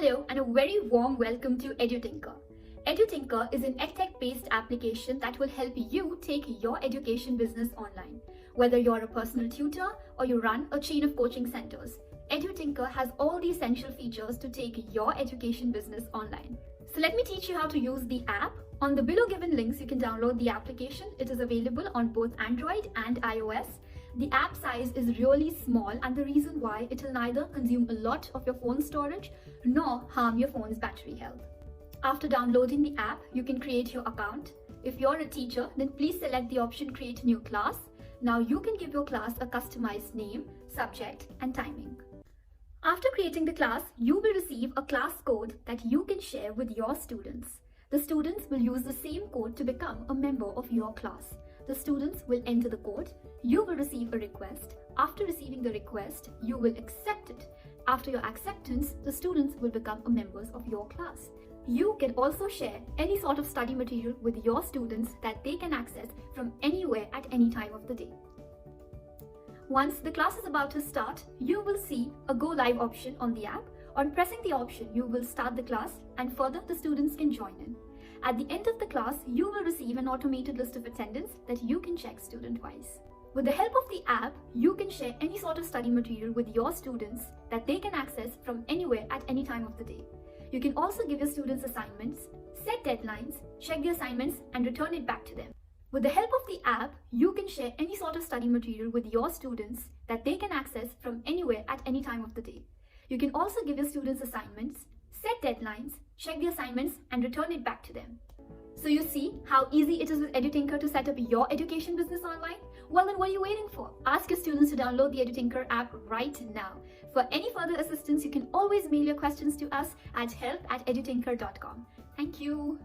Hello and a very warm welcome to eduTinker. eduTinker is an edtech-based application that will help you take your education business online. Whether you're a personal tutor or you run a chain of coaching centers, eduTinker has all the essential features to take your education business online. So let me teach you how to use the app. On the below given links, you can download the application. It is available on both Android and iOS. The app size is really small, and the reason why, it will neither consume a lot of your phone storage nor harm your phone's battery health. After downloading the app, you can create your account. If you're a teacher, then please select the option Create New Class. Now you can give your class a customized name, subject, and timing. After creating the class, you will receive a class code that you can share with your students. The students will use the same code to become a member of your class. The students will enter the code, you will receive a request. After receiving the request, you will accept it. After your acceptance, the students will become members of your class. You can also share any sort of study material with your students that they can access from anywhere at any time of the day. Once the class is about to start, you will see a Go Live option on the app. On pressing the option, you will start the class and further the students can join in. At the end of the class, you will receive an automated list of attendance that you can check student-wise. With the help of the app, you can share any sort of study material with your students that they can access from anywhere at any time of the day. You can also give your students assignments, set deadlines, check the assignments, and return it back to them. With the help of the app, you can share any sort of study material with your students that they can access from anywhere at any time of the day. You can also give your students assignments, set deadlines, check the assignments, and return it back to them. So you see how easy it is with eduTinker to set up your education business online? Well, then what are you waiting for? Ask your students to download the eduTinker app right now. For any further assistance, you can always mail your questions to us at help@edutinker.com. Thank you.